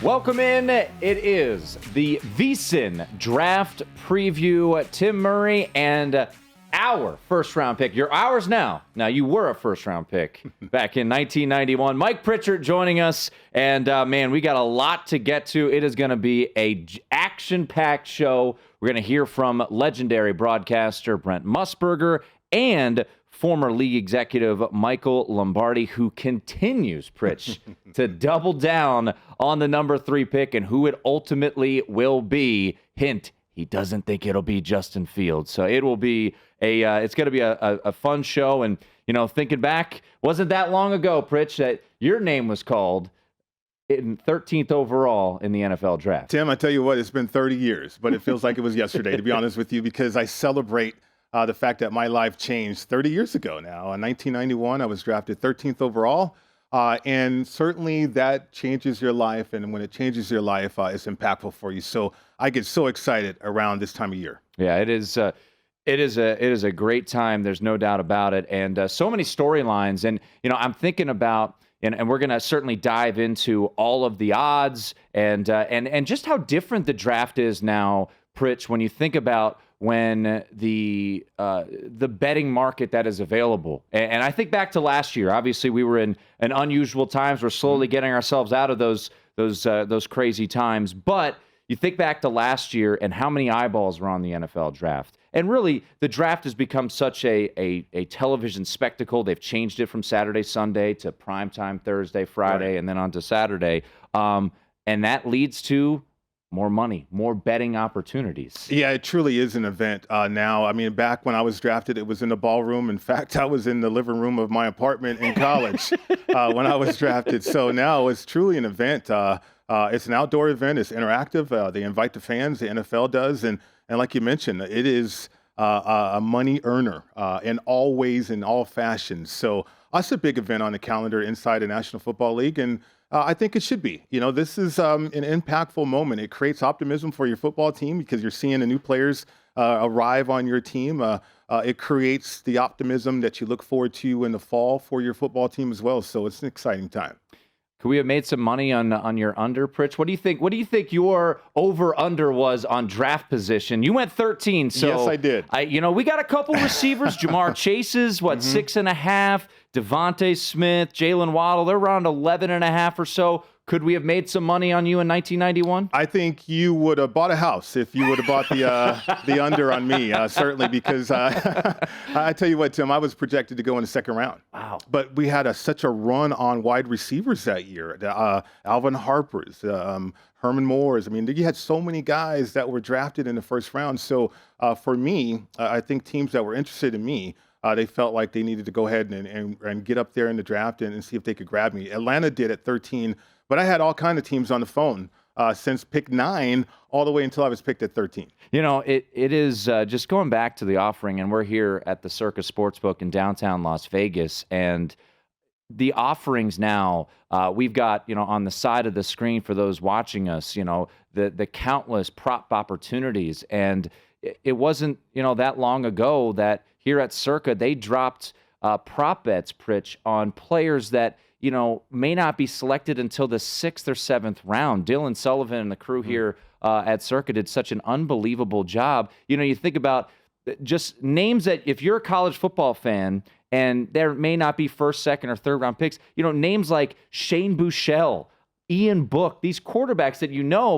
Welcome in. It is the VSIN draft preview. Tim Murray and our first-round pick. You're ours now. Now, you were a first-round pick back in 1991. Mike Pritchard joining us. And, man, we got a lot to get to. It is going to be a action-packed show. We're going to hear from legendary broadcaster Brent Musburger and former league executive Michael Lombardi, who continues, Pritch, to double down on the number 3 pick and who it ultimately will be. Hint, he doesn't think it'll be Justin Fields. So it will be it's going to be a fun show. And, you know, thinking back, wasn't that long ago, Pritch, that your name was called in 13th overall in the NFL draft. Tim, I tell you what, it's been 30 years, but it feels like it was yesterday, to be honest with you, because I celebrate the fact that my life changed 30 years ago now. In 1991, I was drafted 13th overall, and certainly that changes your life, and when it changes your life, it's impactful for you. So I get so excited around this time of year. Yeah, it is a great time. There's no doubt about it, and so many storylines. And you know, I'm thinking about, and we're going to certainly dive into all of the odds and just how different the draft is now, Pritch, when you think about when the betting market that is available. And I think back to last year. Obviously, we were in an unusual times. We're slowly getting ourselves out of those crazy times. But you think back to last year and how many eyeballs were on the NFL draft. And really, the draft has become such a television spectacle. They've changed it from Saturday, Sunday to primetime Thursday, Friday, right, and then on to Saturday. And that leads to more money, more betting opportunities. Yeah, it truly is an event now. I mean, back when I was drafted, it was in the ballroom. In fact, I was in the living room of my apartment in college when I was drafted. So now it's truly an event. It's an outdoor event. It's interactive. They invite the fans. The NFL does. And like you mentioned, it is a money earner in all ways, in all fashions. So that's a big event on the calendar inside the National Football League. And I think it should be. You know, this is an impactful moment. It creates optimism for your football team because you're seeing the new players arrive on your team. It creates the optimism that you look forward to in the fall for your football team as well. So it's an exciting time. Could we have made some money on your under, Pritch? What do you think? What do you think your over/under was on draft position? You went 13, so yes, I did. We got a couple receivers. Jamar Chase's 6.5. Devontae Smith, Jalen Waddle, they're around 11.5 or so. Could we have made some money on you in 1991? I think you would have bought a house if you would have bought the under on me, certainly, because I tell you what, Tim, I was projected to go in the second round. Wow. But we had such a run on wide receivers that year. Alvin Harper's, Herman Moore's. I mean, you had so many guys that were drafted in the first round. So for me, I think teams that were interested in me, they felt like they needed to go ahead and get up there in the draft and see if they could grab me. Atlanta did at 13, but I had all kinds of teams on the phone since pick 9 all the way until I was picked at 13. You know, it is just going back to the offering, and we're here at the Circus Sportsbook in downtown Las Vegas, and the offerings now, we've got, on the side of the screen for those watching us, the countless prop opportunities, and it wasn't, that long ago that here at Circa, they dropped prop bets, Pritch, on players that, may not be selected until the 6th or 7th round. Dylan Sullivan and the crew here at Circa did such an unbelievable job. You think about just names that if you're a college football fan and there may not be first, second, or third round picks, names like Shane Buechele, Ian Book, these quarterbacks that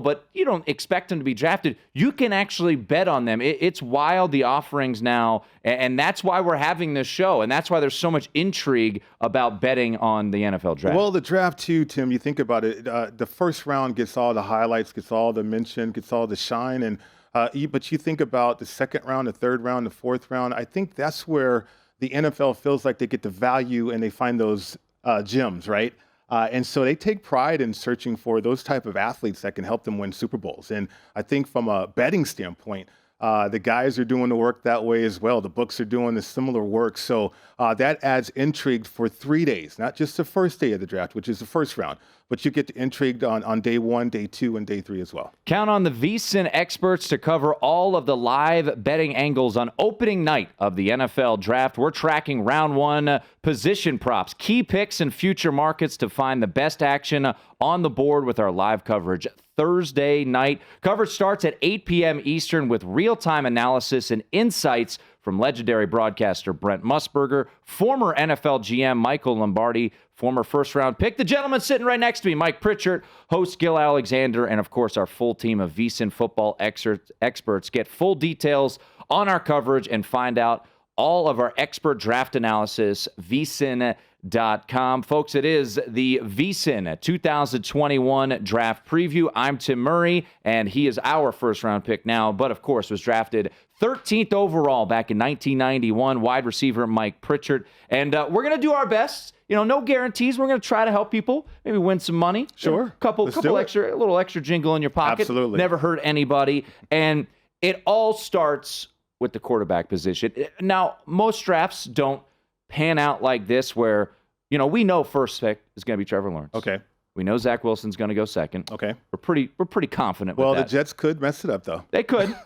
but you don't expect them to be drafted, you can actually bet on them. It's wild, the offerings now, and that's why we're having this show, and that's why there's so much intrigue about betting on the NFL draft. Well, the draft too, Tim, you think about it, the first round gets all the highlights, gets all the mention, gets all the shine, and but you think about the second round, the third round, the fourth round, I think that's where the NFL feels like they get the value and they find those gems, right? And so they take pride in searching for those type of athletes that can help them win Super Bowls. And I think from a betting standpoint, The guys are doing the work that way as well. The books are doing the similar work. So that adds intrigue for 3 days, not just the first day of the draft, which is the first round, but you get intrigued on day 1, day 2, and day 3 as well. Count on the VSIN experts to cover all of the live betting angles on opening night of the NFL draft. We're tracking round 1 position props, key picks, and future markets to find the best action on the board with our live coverage Thursday night. Coverage starts at 8 p.m. Eastern with real-time analysis and insights from legendary broadcaster Brent Musburger, former NFL GM Michael Lombardi, former first-round pick, the gentleman sitting right next to me, Mike Pritchard, host Gil Alexander, and, of course, our full team of VSIN football experts. Get full details on our coverage and find out all of our expert draft analysis, VSIN.com. Folks, it is the VSIN 2021 draft preview. I'm Tim Murray, and he is our first-round pick now, but, of course, was drafted 13th overall back in 1991, wide receiver Mike Pritchard. And we're going to do our best. No guarantees. We're going to try to help people, maybe win some money. Sure. A little extra jingle in your pocket. Absolutely. Never hurt anybody. And it all starts with the quarterback position. Now, most drafts don't pan out like this where, we know first pick is going to be Trevor Lawrence. Okay. We know Zach Wilson's going to go second. Okay. We're pretty confident with that. Well, the Jets could mess it up, though. They could.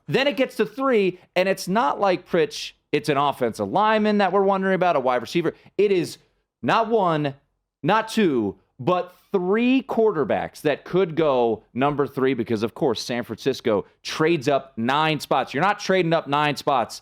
Then it gets to 3, and it's not like Pritch, it's an offensive lineman that we're wondering about, a wide receiver. It is not 1, not 2, but 3 quarterbacks that could go number 3 because, of course, San Francisco trades up 9 spots. You're not trading up 9 spots.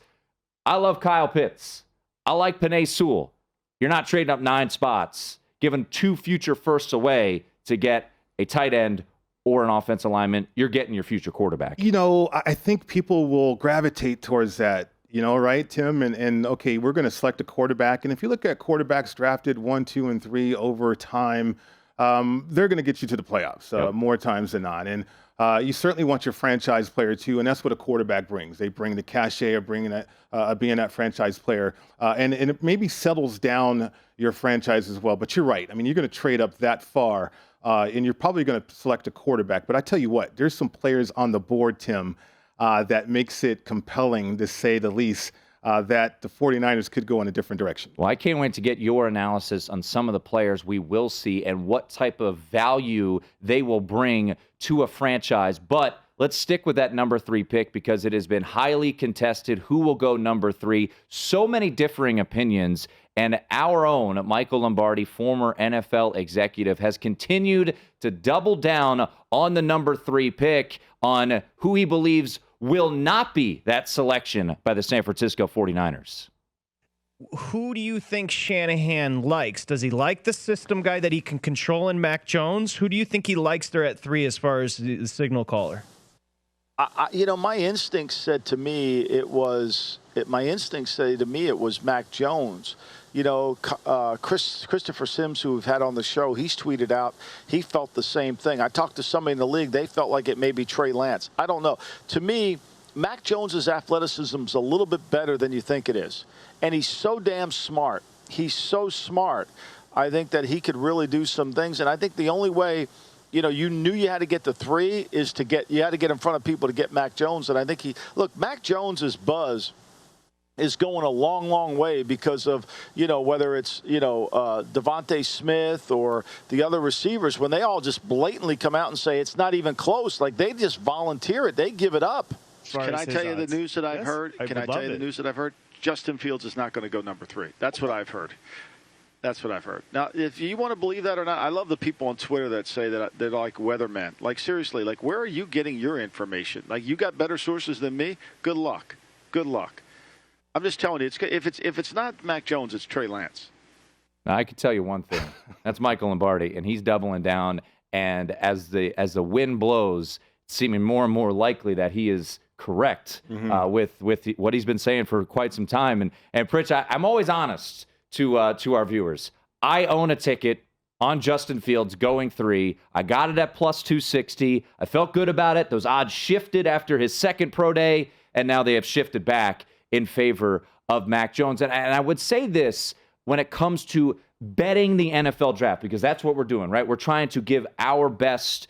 I love Kyle Pitts. I like Penei Sewell. You're not trading up 9 spots, giving 2 future firsts away to get a tight end or an offensive lineman. You're getting your future quarterback. I think people will gravitate towards that, right, Tim? And okay, we're going to select a quarterback. And if you look at quarterbacks drafted 1, 2, and 3 over time, they're going to get you to the playoffs more times than not. And you certainly want your franchise player too, and that's what a quarterback brings. They bring the cachet of being that franchise player, and it maybe settles down your franchise as well. But you're right. I mean, you're going to trade up that far, and you're probably going to select a quarterback. But I tell you what, there's some players on the board, Tim, that makes it compelling, to say the least, that the 49ers could go in a different direction. Well, I can't wait to get your analysis on some of the players we will see and what type of value they will bring to a franchise. But let's stick with that number 3 pick because it has been highly contested. Who will go number 3? So many differing opinions. And our own Michael Lombardi, former NFL executive, has continued to double down on the number 3 pick on who he believes will not be that selection by the San Francisco 49ers. Who do you think Shanahan likes? Does he like the system guy that he can control in Mac Jones? Who do you think he likes there at 3 as far as the signal caller? My instinct said to me it was Mac Jones. Christopher Sims, who we've had on the show, he's tweeted out he felt the same thing. I talked to somebody in the league. They felt like it may be Trey Lance. I don't know. To me, Mac Jones's athleticism is a little bit better than you think it is. And he's so damn smart. He's so smart. I think that he could really do some things. And I think the only way, you knew you had to get to 3 is you had to get in front of people to get Mac Jones. And I think Mac Jones's buzz is going a long, long way because of, whether it's, Devontae Smith or the other receivers, when they all just blatantly come out and say it's not even close, like they just volunteer it. They give it up. Can I tell you the news that I've heard? Can I tell you the news that I've heard? Justin Fields is not going to go number 3. That's what I've heard. Now, if you want to believe that or not, I love the people on Twitter that say that they're like weathermen. Like, seriously, where are you getting your information? Like, you got better sources than me? Good luck. I'm just telling you, if it's not Mac Jones, it's Trey Lance. Now, I can tell you one thing. That's Michael Lombardi, and he's doubling down. And as the wind blows, it's seeming more and more likely that he is correct with what he's been saying for quite some time. And Pritch, I'm always honest to our viewers. I own a ticket on Justin Fields going 3. I got it at plus 260. I felt good about it. Those odds shifted after his second pro day, and now they have shifted back in favor of Mac Jones. And I would say this when it comes to betting the NFL draft, because that's what we're doing, right? We're trying to give our best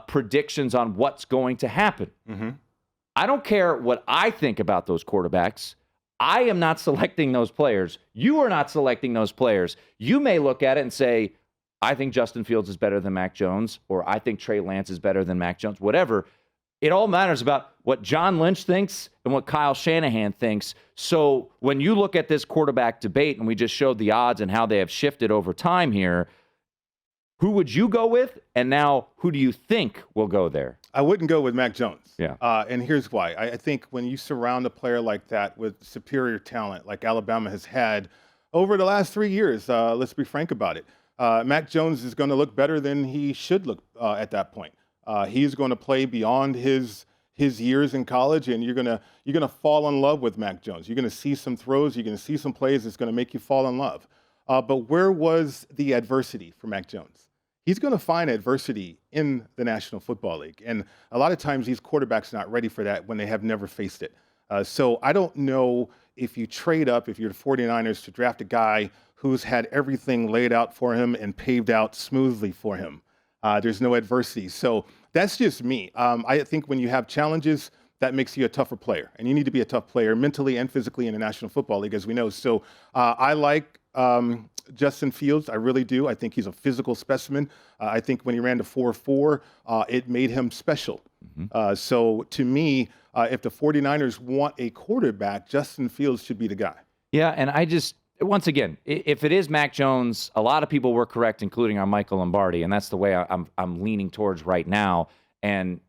predictions on what's going to happen. I don't care what I think about those quarterbacks. I am not selecting those players. You are not selecting those players. You may look at it and say, I think Justin Fields is better than Mac Jones, or I think Trey Lance is better than Mac Jones, whatever. It all matters about what John Lynch thinks and what Kyle Shanahan thinks. So when you look at this quarterback debate, and we just showed the odds and how they have shifted over time here, who would you go with? And now who do you think will go there? I wouldn't go with Mac Jones. Yeah. And here's why. I think when you surround a player like that with superior talent, like Alabama has had over the last 3 years, let's be frank about it, Mac Jones is going to look better than he should look at that point. He's going to play beyond his years in college, and you're gonna fall in love with Mac Jones. You're gonna see some throws, you're gonna see some plays that's gonna make you fall in love. But where was the adversity for Mac Jones? He's going to find adversity in the National Football League. And a lot of times these quarterbacks are not ready for that when they have never faced it. So I don't know if you trade up, if you're the 49ers, to draft a guy who's had everything laid out for him and paved out smoothly for him. There's no adversity. So that's just me. I think when you have challenges, that makes you a tougher player. And you need to be a tough player mentally and physically in the National Football League, as we know. So I like Justin Fields. I really do. I think he's a physical specimen. I think when he ran the 4.4, it made him special. So to me, if the 49ers want a quarterback, Justin Fields should be the guy. Yeah, and I just, once again, if it is Mac Jones, a lot of people were correct, including our Michael Lombardi, and that's the way I'm leaning towards right now. And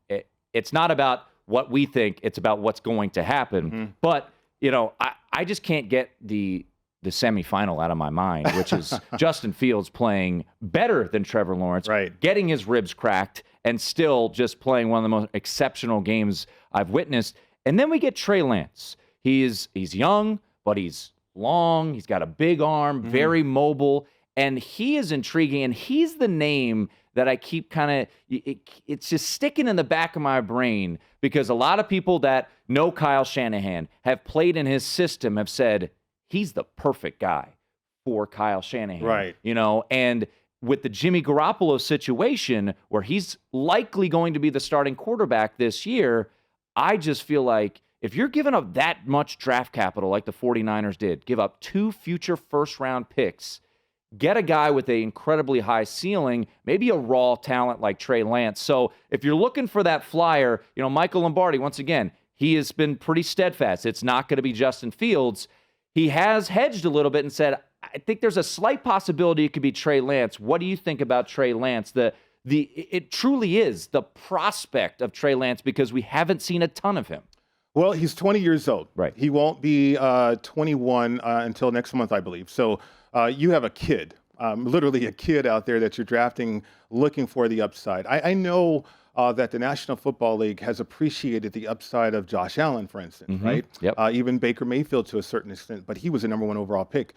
it's not about what we think, it's about what's going to happen. But, you know, I just can't get the semifinal out of my mind, which is Justin Fields playing better than Trevor Lawrence, getting his ribs cracked, and still just playing one of the most exceptional games I've witnessed. And then we get Trey Lance. He's young, but he's long. He's got a big arm, very mobile, and he is intriguing. And he's the name that I keep kind of, it's just sticking in the back of my brain, because a lot of people that know Kyle Shanahan, have played in his system, have said, he's the perfect guy for Kyle Shanahan. Right. You know, and with the Jimmy Garoppolo situation, where he's likely going to be the starting quarterback this year, I just feel like if you're giving up that much draft capital like the 49ers did, give up 2 future first-round picks, get a guy with an incredibly high ceiling, maybe a raw talent like Trey Lance. So if you're looking for that flyer, you know, Michael Lombardi, once again, he has been pretty steadfast. It's not going to be Justin Fields. He has hedged a little bit and said, I think there's a slight possibility it could be Trey Lance. What do you think about Trey Lance? It truly is the prospect of Trey Lance, because we haven't seen a ton of him. Well, he's 20 years old. Right. He won't be 21 until next month, I believe. So you have a kid, literally a kid out there that you're drafting, looking for the upside. I know that the National Football League has appreciated the upside of Josh Allen, for instance, right? Yep. Even Baker Mayfield to a certain extent, but he was a number 1 overall pick.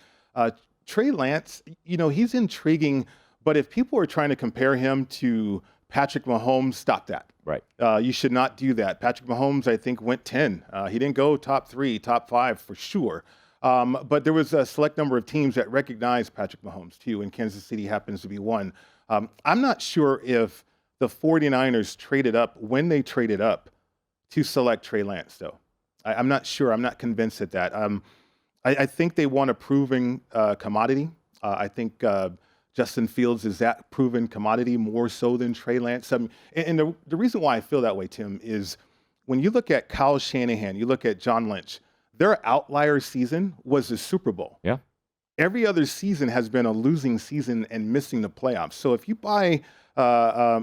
Trey Lance, you know, he's intriguing, but if people are trying to compare him to Patrick Mahomes, stop that. Right. You should not do that. Patrick Mahomes, I think, went 10. He didn't go top 3, top 5 for sure. But there was a select number of teams that recognized Patrick Mahomes, too, and Kansas City happens to be one. I'm not sure if the 49ers traded up when they traded up to select Trey Lance, though. I'm not sure. I'm not convinced at that. I think they want a proven commodity. I think Justin Fields is that proven commodity more so than Trey Lance. And the reason why I feel that way, Tim, is when you look at Kyle Shanahan, you look at John Lynch, their outlier season was the Super Bowl. Yeah. Every other season has been a losing season and missing the playoffs. So if you buy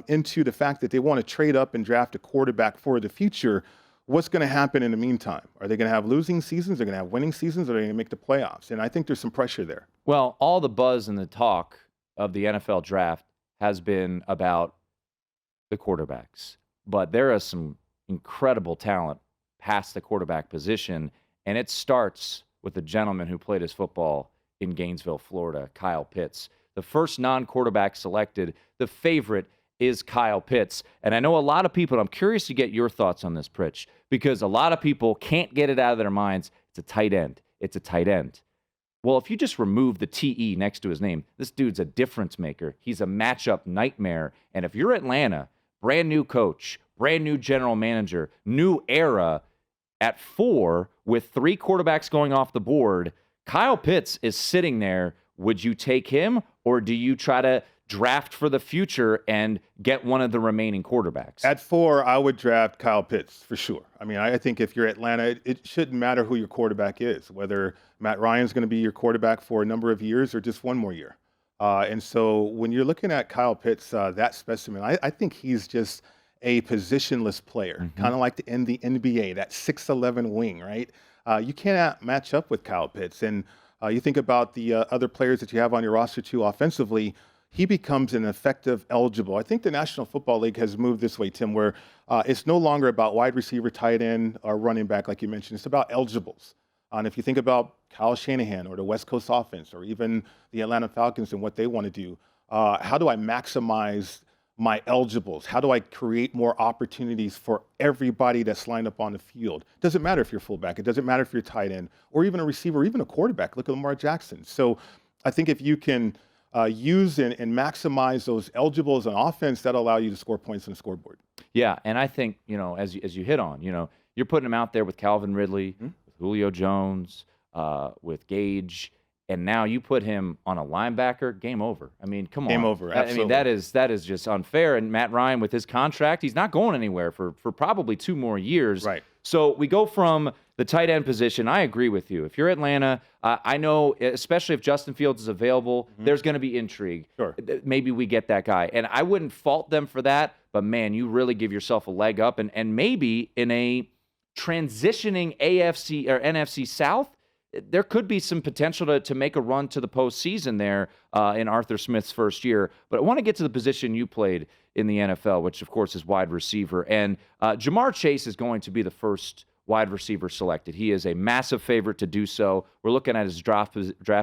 into the fact that they want to trade up and draft a quarterback for the future, what's going to happen in the meantime? Are they going to have losing seasons? They're going to have winning seasons? Or are they going to make the playoffs? And I think there's some pressure there. Well, all the buzz and the talk of the NFL draft has been about the quarterbacks. But there is some incredible talent past the quarterback position, and it starts with the gentleman who played his football in Gainesville, Florida, Kyle Pitts. The first non-quarterback selected, the favorite is Kyle Pitts. And I know a lot of people, I'm curious to get your thoughts on this, Pritch, because a lot of people can't get it out of their minds. It's a tight end. It's a tight end. Well, if you just remove the TE next to his name, this dude's a difference maker. He's a matchup nightmare. And if you're Atlanta, brand new coach, brand new general manager, new era at 4 with 3 quarterbacks going off the board. Kyle Pitts is sitting there. Would you take him, or do you try to draft for the future and get one of the remaining quarterbacks? At 4, I would draft Kyle Pitts for sure. I mean, I think if you're Atlanta, it shouldn't matter who your quarterback is, whether Matt Ryan's going to be your quarterback for a number of years or just one more year. And so when you're looking at Kyle Pitts, that specimen, I think he's just a positionless player, kind of like in the NBA, that 6'11" wing, right? You cannot match up with Kyle Pitts. And you think about the other players that you have on your roster too offensively, he becomes an effective eligible. I think the National Football League has moved this way, Tim, where it's no longer about wide receiver, tight end, or running back, like you mentioned. It's about eligibles. And if you think about Kyle Shanahan or the West Coast offense or even the Atlanta Falcons and what they want to do, how do I maximize my eligibles? How do I create more opportunities for everybody that's lined up on the field? It doesn't matter if you're fullback. It doesn't matter if you're tight end or even a receiver or even a quarterback. Look at Lamar Jackson. So I think if you can use and maximize those eligibles on offense, that'll allow you to score points on the scoreboard. Yeah, and I think, as you hit on, you're putting him out there with Calvin Ridley, with Julio Jones, with Gage, and now you put him on a linebacker, game over. I mean, come on. Game over, absolutely. I mean, that is just unfair. And Matt Ryan, with his contract, he's not going anywhere for probably 2 more years. Right. So we go from the tight end position. I agree with you. If you're Atlanta, I know, especially if Justin Fields is available, there's going to be intrigue. Sure. Maybe we get that guy. And I wouldn't fault them for that, but man, you really give yourself a leg up. And maybe in a transitioning AFC or NFC South, there could be some potential to make a run to the postseason there in Arthur Smith's first year. But I want to get to the position you played in the NFL, which, of course, is wide receiver. And Jamar Chase is going to be the first wide receiver selected. He is a massive favorite to do so. We're looking at his draft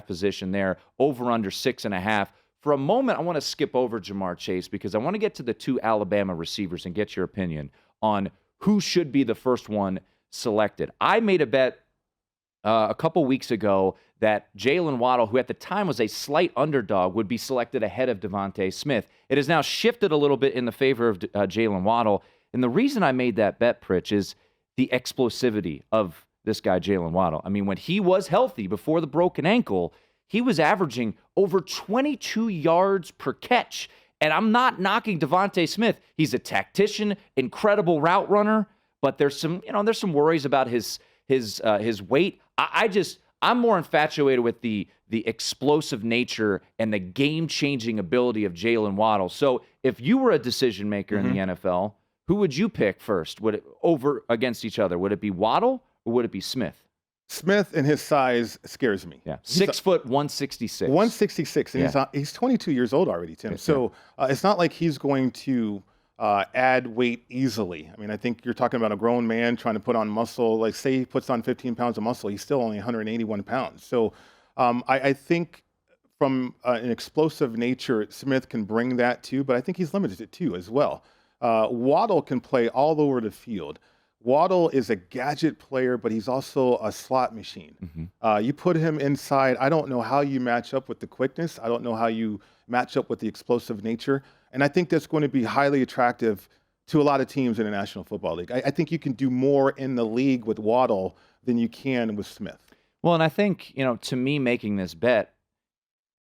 position there, over under 6.5. For a moment, I want to skip over Jamar Chase because I want to get to the 2 Alabama receivers and get your opinion on who should be the first one selected. I made a bet a couple weeks ago that Jalen Waddle, who at the time was a slight underdog, would be selected ahead of Devontae Smith. It has now shifted a little bit in the favor of Jalen Waddle. And the reason I made that bet, Pritch, is the explosivity of this guy, Jalen Waddle. I mean, when he was healthy before the broken ankle, he was averaging over 22 yards per catch. And I'm not knocking Devontae Smith. He's a tactician, incredible route runner, but there's some worries about his weight. I'm more infatuated with the explosive nature and the game-changing ability of Jalen Waddle. So if you were a decision maker in the NFL, who would you pick first? Would it over against each other? Would it be Waddle or would it be Smith? Smith and his size scares me. Yeah, 6 foot 166. 166, and he's 22 years old already, Tim. Yes, so it's not like he's going to add weight easily. I mean, I think you're talking about a grown man trying to put on muscle. Like, say he puts on 15 pounds of muscle, he's still only 181 pounds. So I think from an explosive nature, Smith can bring that too, but I think he's limited too as well. Waddle can play all over the field. Waddle is a gadget player, but he's also a slot machine. You put him inside, I don't know how you match up with the quickness. I don't know how you match up with the explosive nature. And I think that's going to be highly attractive to a lot of teams in the National Football League. I think you can do more in the league with Waddle than you can with Smith. Well, and I think, to me making this bet,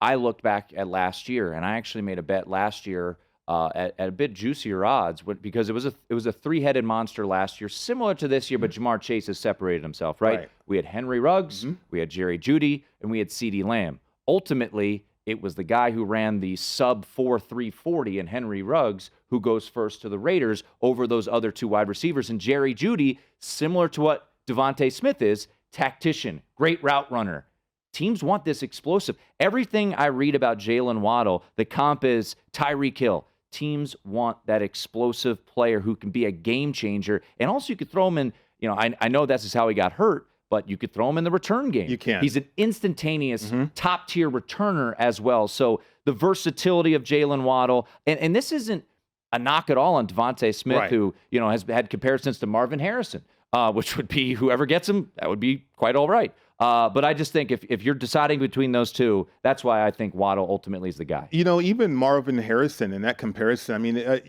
I looked back at last year, and I actually made a bet last year at a bit juicier odds because it was a 3-headed monster last year, similar to this year, but Jamar Chase has separated himself, right? We had Henry Ruggs, we had Jerry Jeudy, and we had CeeDee Lamb. Ultimately, it was the guy who ran the sub-4 340 and Henry Ruggs who goes first to the Raiders over those other 2 wide receivers. And Jerry Jeudy, similar to what Devontae Smith is, tactician, great route runner. Teams want this explosive. Everything I read about Jalen Waddle, the comp is Tyreek Hill. Teams want that explosive player who can be a game changer. And also you could throw him in, I know this is how he got hurt, but you could throw him in the return game. You can. He's an instantaneous top-tier returner as well. So the versatility of Jalen Waddle, and this isn't a knock at all on Devontae Smith, who has had comparisons to Marvin Harrison, which would be whoever gets him, that would be quite all right. But I just think if you're deciding between those two, that's why I think Waddle ultimately is the guy. Even Marvin Harrison in that comparison,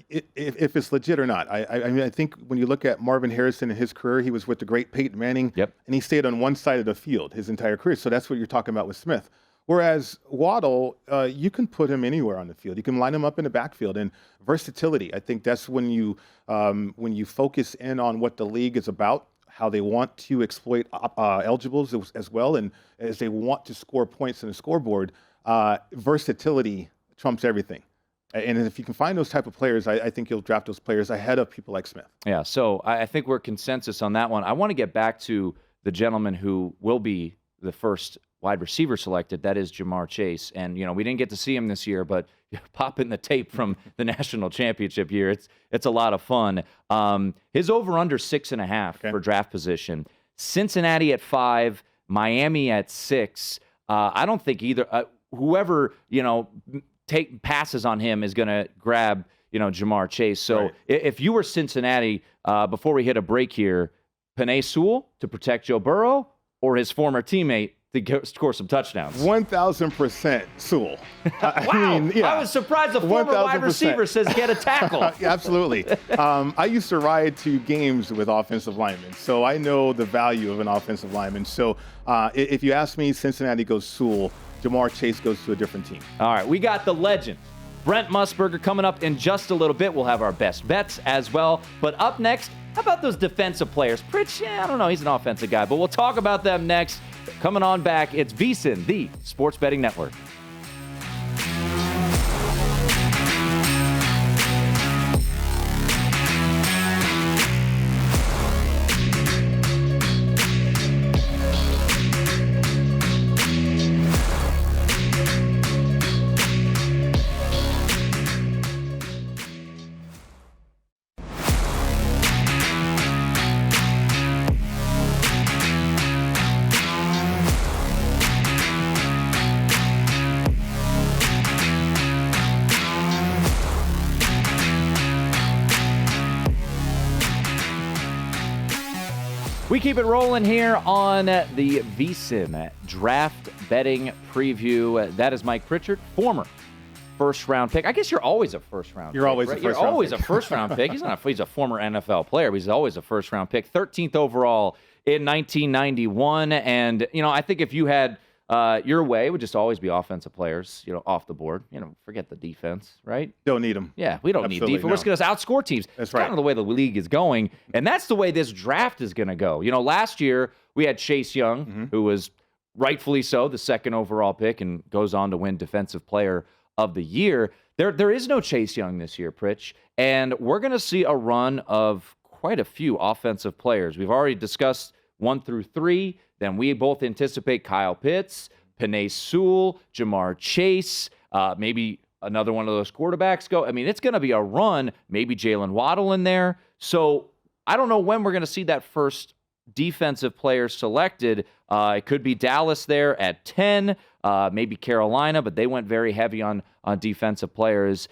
if it's legit or not, I think when you look at Marvin Harrison in his career, he was with the great Peyton Manning, Yep. and he stayed on one side of the field his entire career. So that's what you're talking about with Smith. Whereas Waddle, you can put him anywhere on the field. You can line him up in the backfield, and versatility. I think that's when you focus in on what the league is about, how they want to exploit eligibles as well, and as they want to score points in the scoreboard, versatility trumps everything. And if you can find those type of players, I think you'll draft those players ahead of people like Smith. Yeah, so I think we're consensus on that one. I want to get back to the gentleman who will be the first wide receiver selected. That is Jamar Chase. And, we didn't get to see him this year, but pop in the tape from the national championship year. It's a lot of fun. His over-under 6.5 for draft position. Cincinnati at 5, Miami at 6. I don't think either. Whoever, passes on him is going to grab, Jamar Chase. So right. If you were Cincinnati, before we hit a break here, Penei Sewell to protect Joe Burrow or his former teammate to score some touchdowns? 1,000% Sewell. Wow. I was surprised a former 1,000%. wide receiver says get a tackle. Absolutely. I used to ride to games with offensive linemen, so I know the value of an offensive lineman. So if you ask me, Cincinnati goes Sewell, Jamar Chase goes to a different team. All right, we got the legend, Brent Musburger, coming up in just a little bit. We'll have our best bets as well. But up next, how about those defensive players? Pritchard, I don't know, he's an offensive guy, but we'll talk about them next. Coming on back, it's VSIN, the Sports Betting Network. We keep it rolling here on the VSIN Draft Betting Preview. That is Mike Pritchard, former first-round pick. I guess you're always a first-round pick. You're always right? a first-round You're always pick. a first-round pick. He's a former NFL player, but he's always a first-round pick. 13th overall in 1991. And, I think if you had your way, it would just always be offensive players, off the board. Forget the defense, right? Don't need them. Yeah, we don't Absolutely, need defense. We're just going to outscore teams. That's It's right. kind of the way the league is going, and that's the way this draft is going to go. Last year we had Chase Young, who was rightfully so the second overall pick and goes on to win Defensive Player of the Year. There is no Chase Young this year, Pritch, and we're going to see a run of quite a few offensive players. We've already discussed 1 through 3. Then we both anticipate Kyle Pitts, Penei Sewell, Jamar Chase, maybe another one of those quarterbacks go. It's going to be a run, maybe Jalen Waddle in there. So I don't know when we're going to see that first defensive player selected. It could be Dallas there at 10, maybe Carolina, but they went very heavy on defensive players.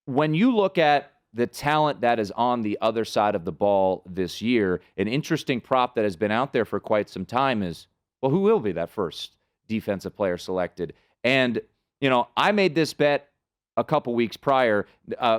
When you look at the talent that is on the other side of the ball this year, an interesting prop that has been out there for quite some time is, well, who will be that first defensive player selected? And, I made this bet a couple weeks prior,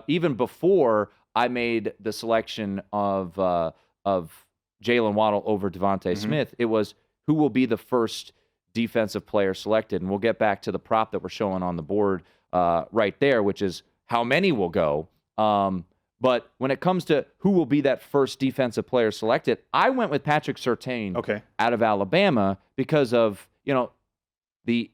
even before I made the selection of Jalen Waddle over Devontae Smith. It was who will be the first defensive player selected. And we'll get back to the prop that we're showing on the board right there, which is how many will go. But when it comes to who will be that first defensive player selected, I went with Patrick Surtain out of Alabama because of, the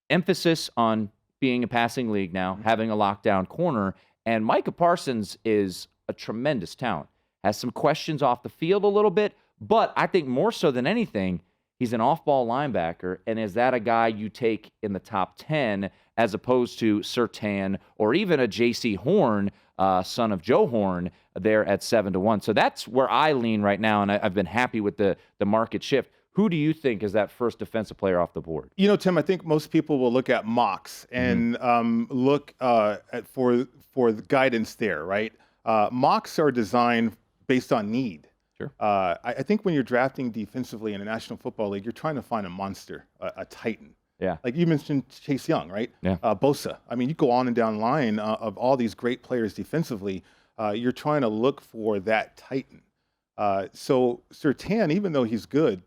emphasis on being a passing league now, having a lockdown corner. And Micah Parsons is a tremendous talent. Has some questions off the field a little bit, but I think more so than anything, he's an off-ball linebacker. And is that a guy you take in the top 10 as opposed to Surtain or even a J.C. Horn, son of Joe Horn, there at 7-1. So that's where I lean right now, and I've been happy with the market shift. Who do you think is that first defensive player off the board? Tim, I think most people will look at mocks and look for the guidance there, right? Mocks are designed based on need. Sure. I think when you're drafting defensively in the National Football League, you're trying to find a monster, a titan. Yeah. Like you mentioned Chase Young, right? Yeah. Bosa. I mean, you go on and down the line of all these great players defensively. You're trying to look for that titan. So Surtain, even though he's good,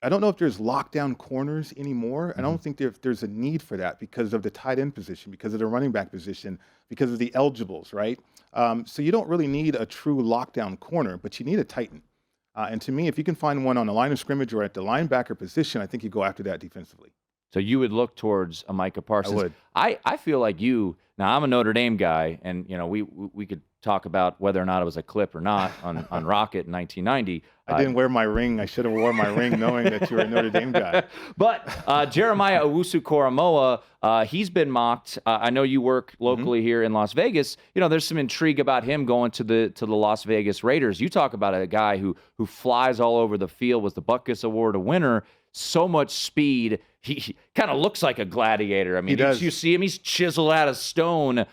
I don't know if there's lockdown corners anymore. I don't think there's a need for that because of the tight end position, because of the running back position, because of the eligibles, right? So you don't really need a true lockdown corner, but you need a titan. And to me, if you can find one on the line of scrimmage or at the linebacker position, I think you go after that defensively. So you would look towards a Micah Parsons. I would. I feel like you. Now I'm a Notre Dame guy, and we could talk about whether or not it was a clip or not on Rocket in 1990. I didn't wear my ring. I should have worn my ring knowing that you were a Notre Dame guy. But Jeremiah Owusu-Koramoah, he's been mocked. I know you work locally here in Las Vegas. There's some intrigue about him going to the Las Vegas Raiders. You talk about a guy who flies all over the field, was the Butkus Award winner. So much speed. He kind of looks like a gladiator. I mean, you see him, he's chiseled out of stone.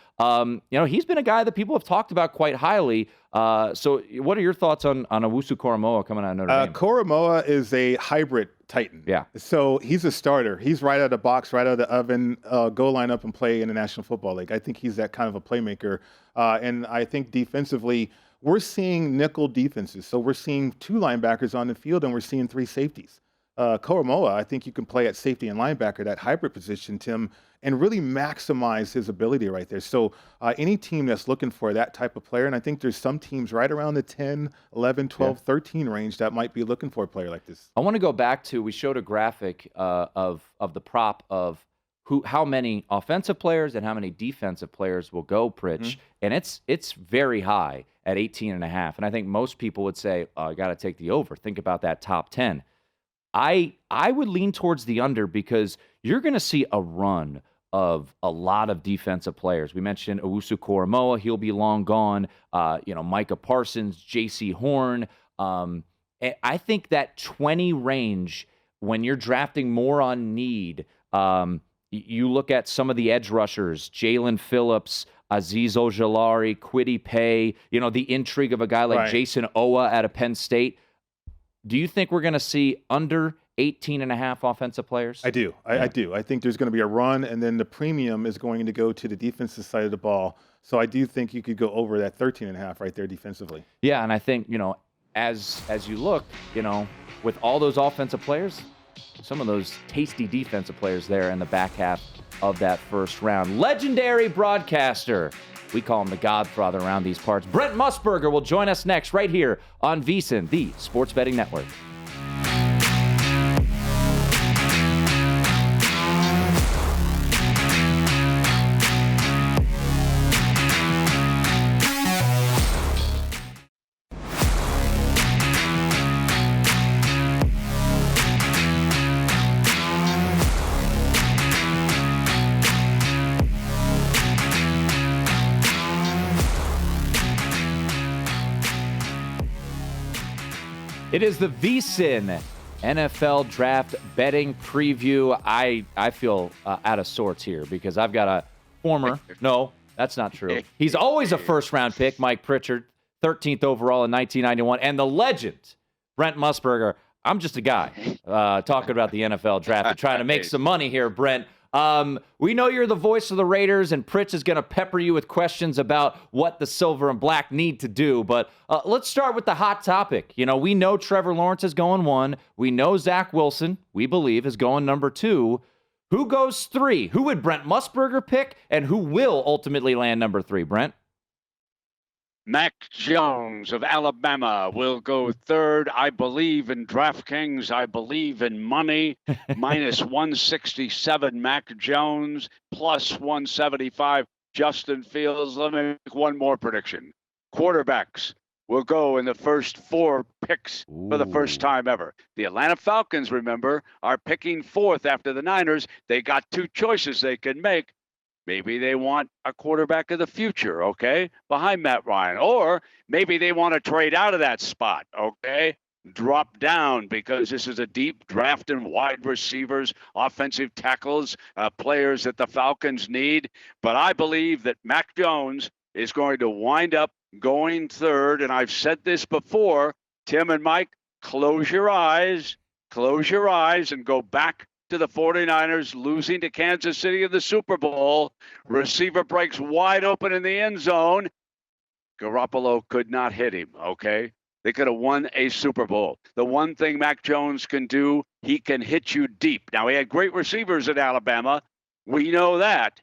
He's been a guy that people have talked about quite highly. So what are your thoughts on Owusu-Koramoah coming out of Notre Dame? Koramoah is a hybrid titan. Yeah. So he's a starter. He's right out of the box, right out of the oven, go line up and play in the National Football League. I think he's that kind of a playmaker. And I think defensively, we're seeing nickel defenses. So we're seeing 2 linebackers on the field and we're seeing 3 safeties. Koramoah, I think you can play at safety and linebacker, that hybrid position, Tim, and really maximize his ability right there. So any team that's looking for that type of player, and I think there's some teams right around the 10, 11, 12, 13 range that might be looking for a player like this. I want to go back to, we showed a graphic of the prop of how many offensive players and how many defensive players will go, Pritch, and it's very high at 18.5. And I think most people would say, oh, I got to take the over. Think about that top 10. I would lean towards the under because you're going to see a run of a lot of defensive players. We mentioned Owusu-Koramoah. He'll be long gone. Micah Parsons, J.C. Horn. I think that 20 range, when you're drafting more on need, you look at some of the edge rushers, Jalen Phillips, Azeez Ojulari, Kwity Paye, the intrigue of a guy like Jason Owa out of Penn State. Do you think we're going to see under 18.5 offensive players? I do. I do. I think there's going to be a run, and then the premium is going to go to the defensive side of the ball. So I do think you could go over that 13.5 right there defensively. Yeah, and I think, as you look, with all those offensive players, some of those tasty defensive players there in the back half of that first round. Legendary broadcaster. We call him the Godfather around these parts. Brent Musburger will join us next right here on VSIN, the Sports Betting Network. It is the VSIN NFL Draft Betting Preview. I feel out of sorts here because I've got a former, no, that's not true. He's always a first-round pick, Mike Pritchard, 13th overall in 1991, and the legend, Brent Musburger. I'm just a guy talking about the NFL Draft and trying to make some money here, Brent. We know you're the voice of the Raiders, and Pritch is going to pepper you with questions about what the silver and black need to do. But let's start with the hot topic. We know Trevor Lawrence is going 1. We know Zach Wilson, we believe, is going number 2. Who goes 3? Who would Brent Musburger pick, and who will ultimately land number 3, Brent? Mac Jones of Alabama will go 3rd. I believe in DraftKings. I believe in money. Minus 167, Mac Jones. Plus 175, Justin Fields. Let me make one more prediction. Quarterbacks will go in the first 4 picks for the first time ever. The Atlanta Falcons, remember, are picking 4th after the Niners. They got 2 choices they can make. Maybe they want a quarterback of the future, okay, behind Matt Ryan. Or maybe they want to trade out of that spot, okay, drop down because this is a deep draft in wide receivers, offensive tackles, players that the Falcons need. But I believe that Mac Jones is going to wind up going 3rd. And I've said this before, Tim and Mike, close your eyes, and go back to the 49ers losing to Kansas City in the Super Bowl. Receiver breaks wide open in the end zone. Garoppolo could not hit him, okay? They could have won a Super Bowl. The one thing Mac Jones can do, he can hit you deep. Now, he had great receivers at Alabama. We know that.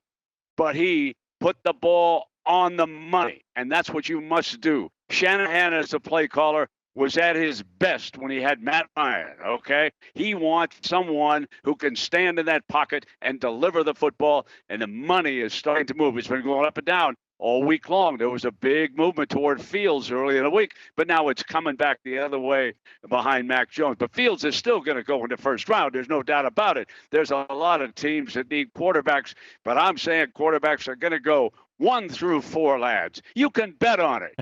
But he put the ball on the money, and that's what you must do. Shanahan, as a play caller, was at his best when he had Matt Ryan, okay? He wants someone who can stand in that pocket and deliver the football, and the money is starting to move. It's been going up and down all week long. There was a big movement toward Fields early in the week, but now it's coming back the other way behind Mac Jones. But Fields is still going to go in the first round. There's no doubt about it. There's a lot of teams that need quarterbacks, but I'm saying quarterbacks are going to go 1 through 4, lads. You can bet on it.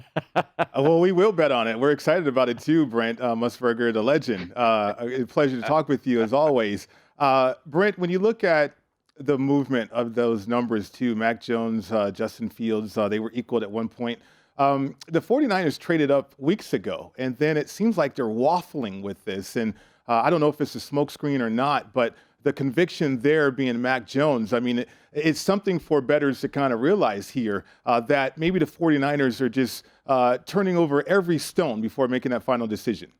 Well, we will bet on it. We're excited about it too, Brent Musburger, the legend. A pleasure to talk with you as always. Brent, when you look at the movement of those numbers too, Mac Jones, Justin Fields, they were equaled at one point. The 49ers traded up weeks ago, and then it seems like they're waffling with this. And I don't know if it's a smokescreen or not, but the conviction there being Mac Jones, I mean, it's something for bettors to kind of realize here that maybe the 49ers are just turning over every stone before making that final decision.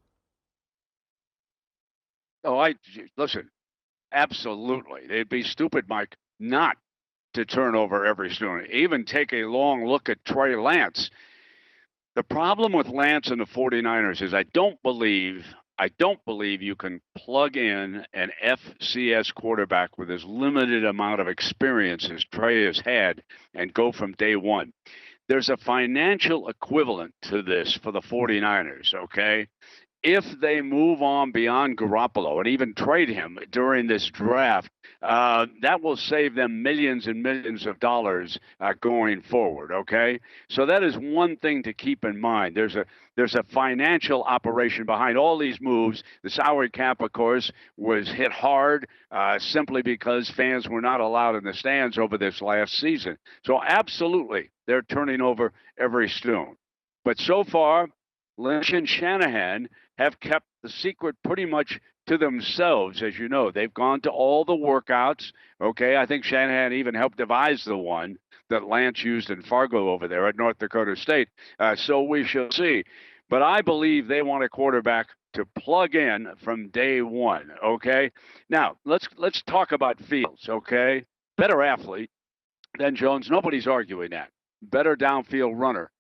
Oh, listen. Absolutely. They'd be stupid, Mike, not to turn over every stone. Even take a long look at Trey Lance. The problem with Lance and the 49ers is I don't believe you can plug in an FCS quarterback with as limited amount of experience as Trey has had and go from day one. There's a financial equivalent to this for the 49ers, okay? If they move on beyond Garoppolo and even trade him during this draft, that will save them millions and millions of dollars going forward, okay? So that is one thing to keep in mind. There's a financial operation behind all these moves. The salary cap, of course, was hit hard simply because fans were not allowed in the stands over this last season. So absolutely, they're turning over every stone. But so far, Lynch and Shanahan have kept the secret pretty much to themselves. As you know, they've gone to all the workouts. Okay, I think Shanahan even helped devise the one that Lance used in Fargo over there at North Dakota State. So we shall see. But I believe they want a quarterback to plug in from day one. Okay, now let's talk about Fields. Okay, better athlete than Jones. Nobody's arguing that. Better downfield runner.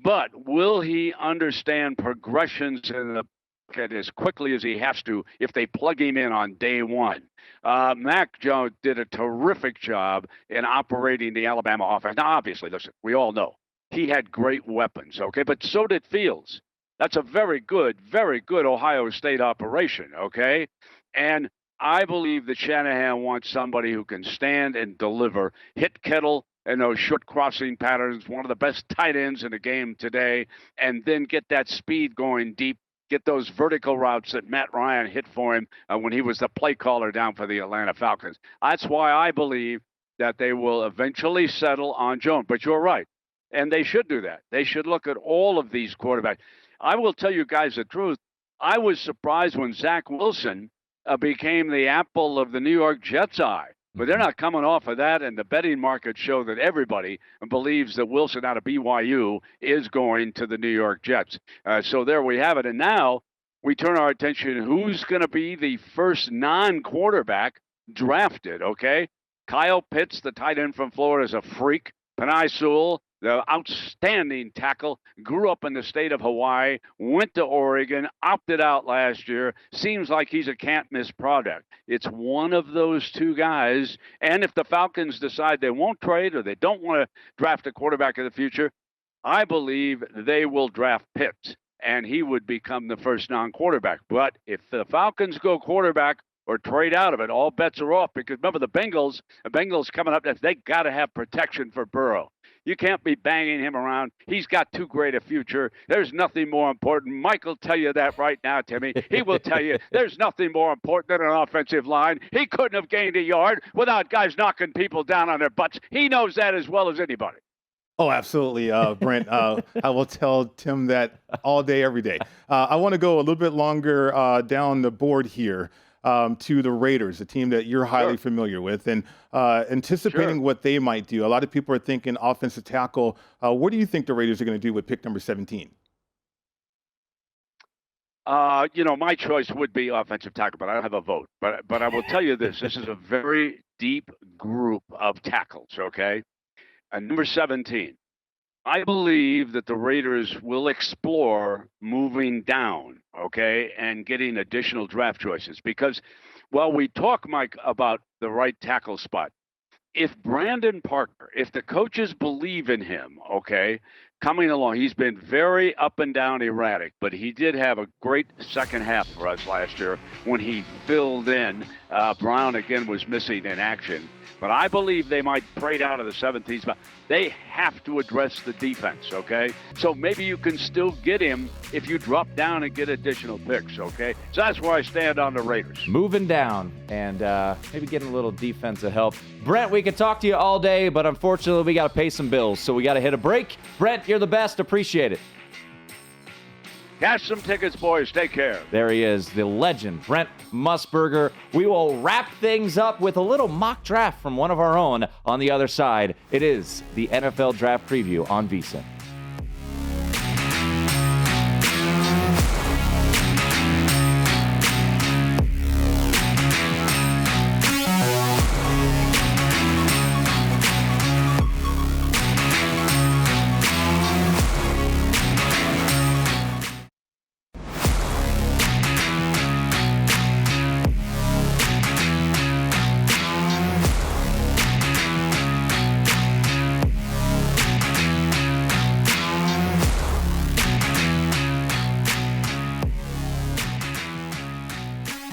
But will he understand progressions in the pocket as quickly as he has to if they plug him in on day one? Mac Jones did a terrific job in operating the Alabama offense. Now, obviously, listen, we all know he had great weapons, okay? But so did Fields. That's a very good Ohio State operation, okay? And I believe that Shanahan wants somebody who can stand and deliver, hit Kittle, and those short crossing patterns, one of the best tight ends in the game today, and then get that speed going deep, get those vertical routes that Matt Ryan hit for him when he was the play caller down for the Atlanta Falcons. That's why I believe that they will eventually settle on Jones. But you're right, and they should do that. They should look at all of these quarterbacks. I will tell you guys the truth. I was surprised when Zach Wilson became the apple of the New York Jets' eye. But they're not coming off of that, and the betting markets show that everybody believes that Wilson out of BYU is going to the New York Jets. So there we have it. And now we turn our attention to who's going to be the first non-quarterback drafted, okay? Kyle Pitts, the tight end from Florida, is a freak. Penei Sewell, the outstanding tackle, grew up in the state of Hawaii, went to Oregon, opted out last year. Seems like he's a can't-miss product. It's one of those two guys. And if the Falcons decide they won't trade or they don't want to draft a quarterback of the future, I believe they will draft Pitts, and he would become the first non-quarterback. But if the Falcons go quarterback or trade out of it, all bets are off. Because remember, the Bengals coming up next, they got to have protection for Burrow. You can't be banging him around. He's got too great a future. There's nothing more important. Mike will tell you that right now, Timmy. He will tell you there's nothing more important than an offensive line. He couldn't have gained a yard without guys knocking people down on their butts. He knows that as well as anybody. Oh, absolutely, Brent. I will tell Tim that all day, every day. I want to go a little bit longer down the board here to the Raiders, a team that you're highly familiar with, and anticipating what they might do. A lot of people are thinking offensive tackle. What do you think the Raiders are going to do with pick number 17? My choice would be offensive tackle, but I don't have a vote. But I will tell you this: this is a very deep group of tackles. Okay. And number 17, I believe that the Raiders will explore moving down, okay, and getting additional draft choices. Because while we talk, Mike, about the right tackle spot, if Brandon Parker, if the coaches believe in him, okay, coming along, he's been very up and down erratic, but he did have a great second half for us last year when he filled in. Brown, again, was missing in action. But I believe they might trade out of the 17th spot. They have to address the defense, okay? So maybe you can still get him if you drop down and get additional picks, okay? So that's where I stand on the Raiders. Moving down and maybe getting a little defensive help. Brent, we could talk to you all day, but unfortunately we got to pay some bills, so we got to hit a break. Brent, you're the best. Appreciate it. Cash some tickets, boys. Take care. There he is, the legend, Brent Musburger. We will wrap things up with a little mock draft from one of our own on the other side. It is the NFL Draft Preview on VSIN.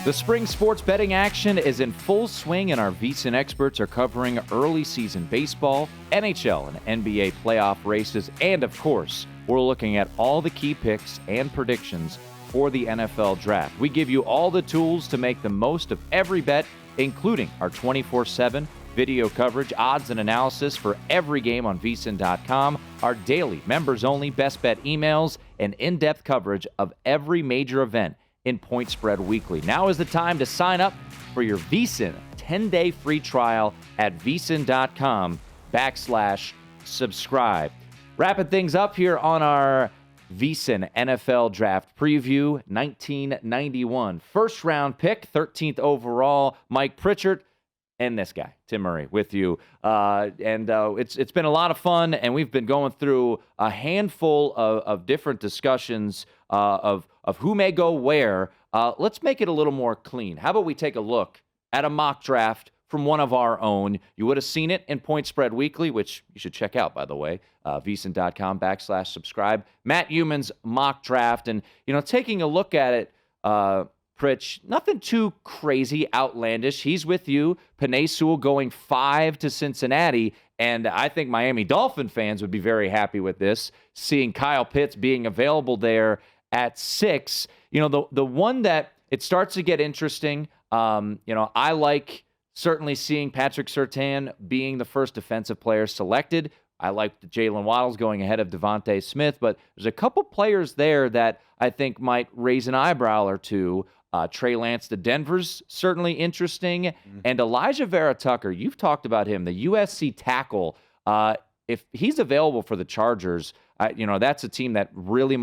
The spring sports betting action is in full swing, and our VSIN experts are covering early season baseball, NHL and NBA playoff races, and of course, we're looking at all the key picks and predictions for the NFL Draft. We give you all the tools to make the most of every bet, including our 24/7 video coverage, odds, and analysis for every game on VSIN.com, our daily members-only best bet emails, and in-depth coverage of every major event in Point Spread Weekly. Now is the time to sign up for your VSIN 10-day free trial at VSIN.com/subscribe. Wrapping things up here on our VSIN NFL Draft Preview 1991. First round pick, 13th overall, Mike Pritchard, and this guy, Tim Murray, with you. It's been a lot of fun, and we've been going through a handful of different discussions of who may go where. Let's make it a little more clean. How about we take a look at a mock draft from one of our own? You would have seen it in Point Spread Weekly, which you should check out, by the way, VSIN.com/subscribe. Matt Human's mock draft, and taking a look at it, Pritch, nothing too crazy, outlandish. He's with you. Penei Sewell going 5 to Cincinnati, and I think Miami Dolphin fans would be very happy with this, seeing Kyle Pitts being available there at 6. The one that it starts to get interesting, I like certainly seeing Patrick Surtain being the first defensive player selected. I like the Jalen Waddles going ahead of Devontae Smith, but there's a couple players there that I think might raise an eyebrow or two. Trey Lance to Denver's certainly interesting. And Elijah Vera Tucker, you've talked about him, the USC tackle. If he's available for the Chargers, that's a team that really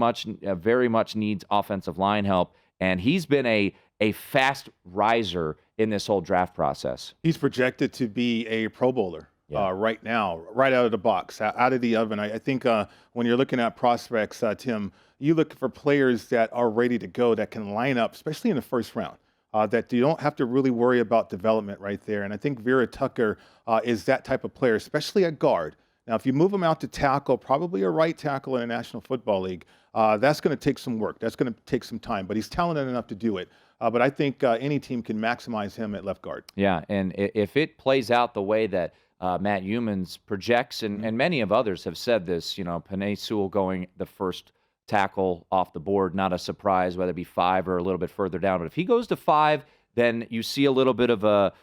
very much needs offensive line help. And he's been a fast riser in this whole draft process. He's projected to be a Pro Bowler. Right now, right out of the box, out of the oven. I think when you're looking at prospects, Tim, you look for players that are ready to go, that can line up, especially in the first round, that you don't have to really worry about development right there. And I think Vera Tucker is that type of player, especially at guard. Now, if you move him out to tackle, probably a right tackle in the National Football League, that's going to take some work. That's going to take some time, but he's talented enough to do it. But I think any team can maximize him at left guard. Yeah, and if it plays out the way that Matt Humans projects, and many of others have said this, Penei Sewell going the first tackle off the board, not a surprise, whether it be 5 or a little bit further down. But if he goes to 5, then you see a little bit of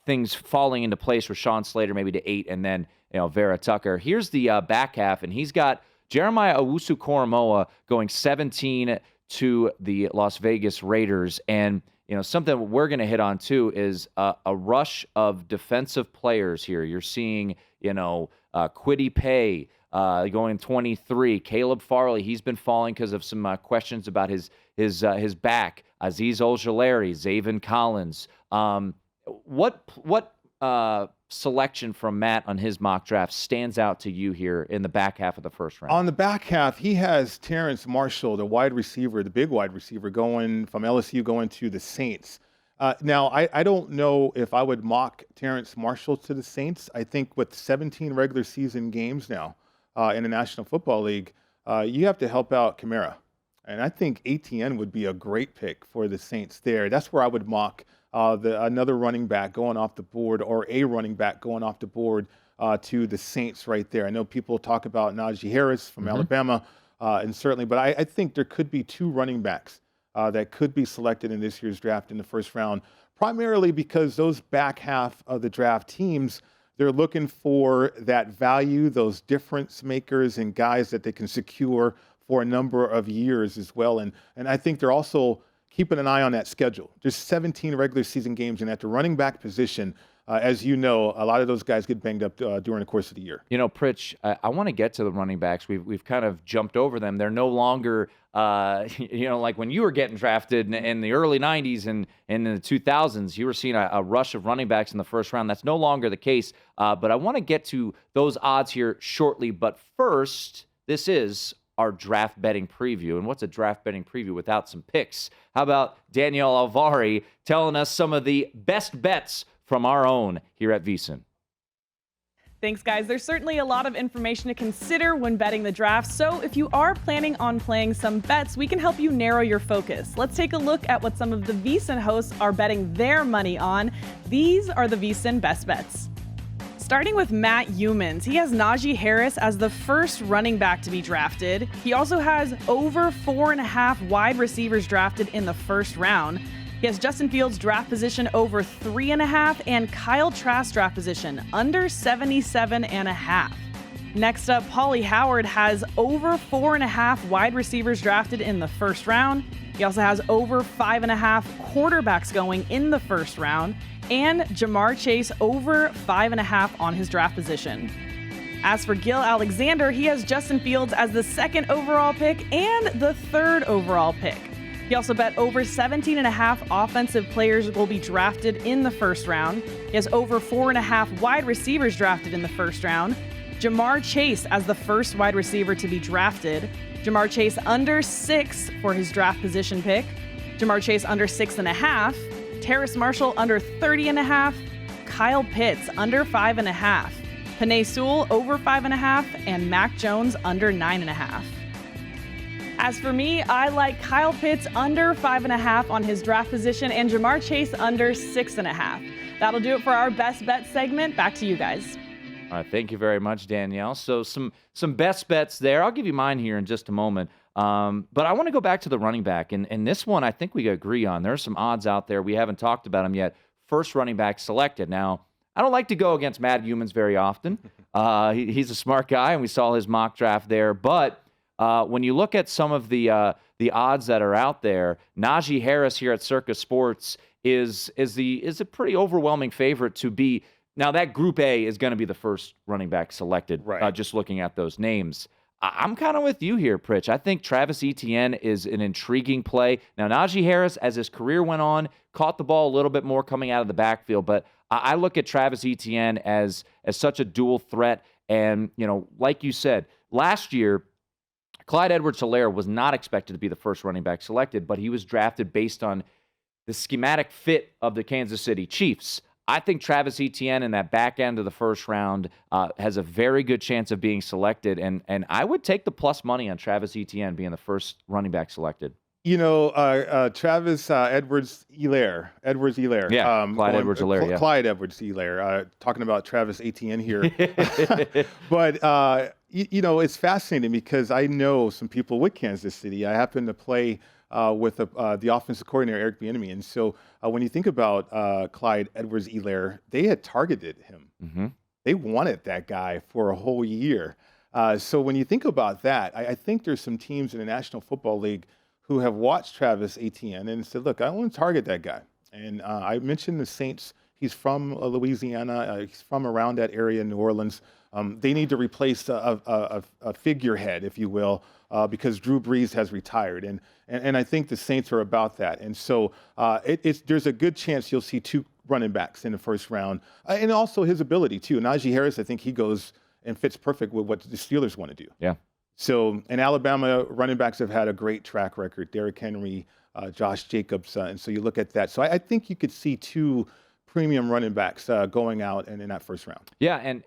things falling into place for Sean Slater, maybe to 8, and then Vera Tucker. Here's the back half, and he's got Jeremiah Owusu-Koramoah going 17 to the Las Vegas Raiders. And, something we're going to hit on, too, is a rush of defensive players here. You're seeing, Kwity Paye going 23. Caleb Farley, he's been falling because of some questions about his back. Azeez Ojulari, Zaven Collins. What selection from Matt on his mock draft stands out to you here in the back half of the first round? On the back half, he has Terrence Marshall, the wide receiver, the big wide receiver, going from LSU going to the Saints. Now, I don't know if I would mock Terrence Marshall to the Saints. I think with 17 regular season games now in the National Football League, you have to help out Kamara. And I think ATN would be a great pick for the Saints there. That's where I would mock another running back going off the board, or a running back going off the board to the Saints right there. I know people talk about Najee Harris from Alabama, and certainly, but I think there could be two running backs that could be selected in this year's draft in the first round, primarily because those back half of the draft teams, they're looking for that value, those difference makers and guys that they can secure for a number of years as well. And I think they're also keeping an eye on that schedule. Just 17 regular season games, and at the running back position, as you know, a lot of those guys get banged up during the course of the year. Pritch, I want to get to the running backs. We've kind of jumped over them. They're no longer, like when you were getting drafted in the early 90s and in the 2000s, you were seeing a rush of running backs in the first round. That's no longer the case. But I want to get to those odds here shortly. But first, this is our draft betting preview. And what's a draft betting preview without some picks? How about Danielle Alvari telling us some of the best bets from our own here at VSIN? Thanks, guys. There's certainly a lot of information to consider when betting the draft, so if you are planning on playing some bets, we can help you narrow your focus. Let's take a look at what some of the VSIN hosts are betting their money on. These are the VSIN best bets. Starting with Matt Youmans, he has Najee Harris as the first running back to be drafted. He also has over 4.5 wide receivers drafted in the first round. He has Justin Fields' draft position over 3.5 and Kyle Trask draft position under 77.5. Next up, Paulie Howard has over 4.5 wide receivers drafted in the first round. He also has over 5.5 quarterbacks going in the first round, and Jamar Chase over 5.5 on his draft position. As for Gil Alexander, he has Justin Fields as the second overall pick and the third overall pick. He also bet over 17.5 offensive players will be drafted in the first round. He has over 4.5 wide receivers drafted in the first round. Jamar Chase as the first wide receiver to be drafted. Jamar Chase under 6 for his draft position pick. Jamar Chase under 6.5. Terrace Marshall under 30.5, Kyle Pitts under 5.5, Penei Sewell over 5.5, and Mac Jones under 9.5. As for me, I like Kyle Pitts under 5.5 on his draft position and Jamar Chase under 6.5. That'll do it for our best bet segment. Back to you guys. All right, thank you very much, Danielle. So some best bets there. I'll give you mine here in just a moment. But I want to go back to the running back. And this one I think we agree on. There are some odds out there. We haven't talked about them yet. First running back selected. Now, I don't like to go against Matt Youmans very often. He's a smart guy, and we saw his mock draft there. But when you look at some of the odds that are out there, Najee Harris here at Circa Sports is a pretty overwhelming favorite to be. Now, that Group A is going to be the first running back selected, right. Just looking at those names. I'm kind of with you here, Pritch. I think Travis Etienne is an intriguing play. Now, Najee Harris, as his career went on, caught the ball a little bit more coming out of the backfield, but I look at Travis Etienne as such a dual threat. And, like you said, last year, Clyde Edwards-Helaire was not expected to be the first running back selected, but he was drafted based on the schematic fit of the Kansas City Chiefs. I think Travis Etienne in that back end of the first round has a very good chance of being selected, and I would take the plus money on Travis Etienne being the first running back selected. Travis Edwards-Helaire. Yeah, Clyde Edwards-Helaire. Yeah. Clyde Edwards-Helaire. Talking about Travis Etienne here. But, it's fascinating because I know some people with Kansas City. I happen to play with the offensive coordinator, Eric Bieniemy. And so when you think about Clyde Edwards-Helaire, they had targeted him. Mm-hmm. they wanted that guy for a whole year. So when you think about that, I think there's some teams in the National Football League who have watched Travis Etienne and said, look, I want to target that guy. And I mentioned the Saints. He's from Louisiana. He's from around that area in New Orleans. They need to replace a figurehead, if you will, because Drew Brees has retired. And I think the Saints are about that. And so there's a good chance you'll see 2 running backs in the first round. And also his ability, too. Najee Harris, I think he goes and fits perfect with what the Steelers want to do. Yeah. So, and Alabama running backs have had a great track record. Derrick Henry, Josh Jacobs. And so you look at that. So I think you could see 2 premium running backs going out and in that first round. Yeah, and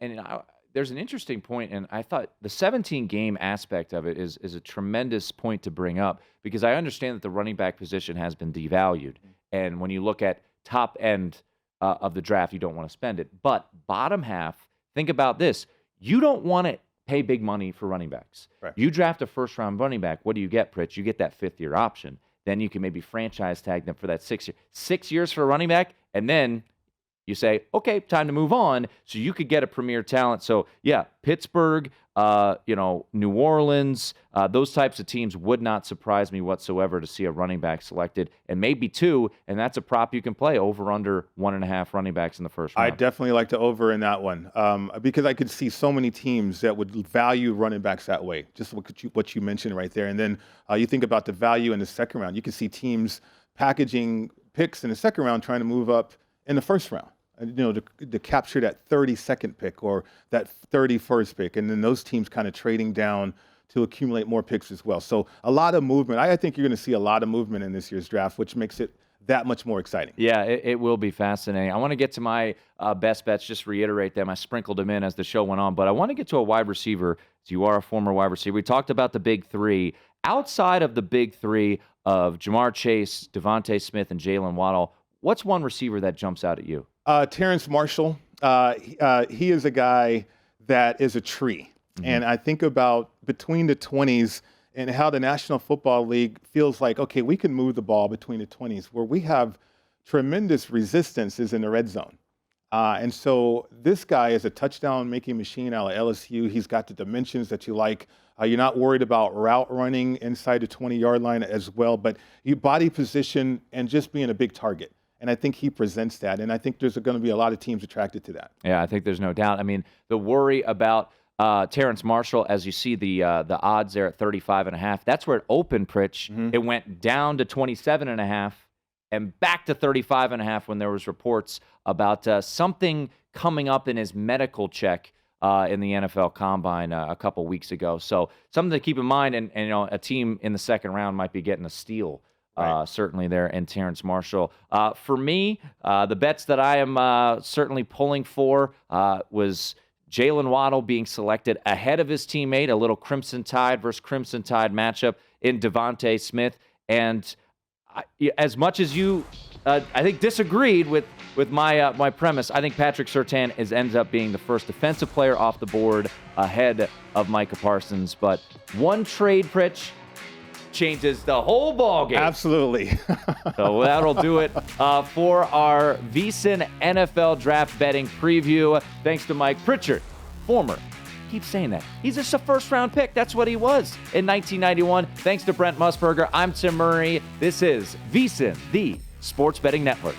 there's an interesting point, and I thought the 17-game aspect of it is a tremendous point to bring up, because I understand that the running back position has been devalued. And when you look at top end of the draft, you don't want to spend it. But bottom half, think about this. You don't want to pay big money for running backs. Right. You draft a first-round running back, what do you get, Pritch? You get that 5th-year option. Then you can maybe franchise tag them for that 6 year. 6 years for a running back, and then you say, okay, time to move on. So you could get a premier talent. So yeah, Pittsburgh, New Orleans, those types of teams would not surprise me whatsoever to see a running back selected, and maybe 2, and that's a prop you can play over under 1.5 running backs in the first round. I definitely like to over in that one because I could see so many teams that would value running backs that way, just what you mentioned right there. And then you think about the value in the second round. You can see teams packaging picks in the second round trying to move up in the first round, to capture that 32nd pick or that 31st pick, and then those teams kind of trading down to accumulate more picks as well. So a lot of movement. I think you're going to see a lot of movement in this year's draft, which makes it that much more exciting. Yeah, it will be fascinating. I want to get to my best bets, just reiterate them. I sprinkled them in as the show went on, but I want to get to a wide receiver. So you are a former wide receiver. We talked about the big 3. Outside of the big 3 of Jamar Chase, Devontae Smith, and Jalen Waddle, what's one receiver that jumps out at you? Terrence Marshall. He is a guy that is a tree. Mm-hmm. And I think about between the 20s and how the National Football League feels like, okay, we can move the ball between the 20s, where we have tremendous resistance is in the red zone. And so this guy is a touchdown-making machine out of LSU. He's got the dimensions that you like. You're not worried about route running inside the 20-yard line as well, but you body position and just being a big target. And I think he presents that. And I think there's going to be a lot of teams attracted to that. Yeah, I think there's no doubt. I mean, the worry about Terrence Marshall, as you see the odds there at 35.5, that's where it opened, Pritch. Mm-hmm. It went down to 27.5 and back to 35.5 when there was reports about something coming up in his medical check in the NFL Combine a couple weeks ago. So something to keep in mind, and a team in the second round might be getting a steal. Right. Certainly there, and Terrence Marshall. For me, the bets that I am certainly pulling for was Jalen Waddle being selected ahead of his teammate, a little Crimson Tide versus Crimson Tide matchup in Devontae Smith. And as much as you, I think, disagreed with my premise, I think Patrick Surtain ends up being the first defensive player off the board ahead of Micah Parsons. But one trade, Pritch, changes the whole ballgame. Absolutely. So that'll do it for our VSIN NFL Draft Betting Preview. Thanks to Mike Pritchard, former, keep saying that, he's just a first-round pick. That's what he was in 1991. Thanks to Brent Musburger. I'm Tim Murray. This is VSIN, the Sports Betting Network.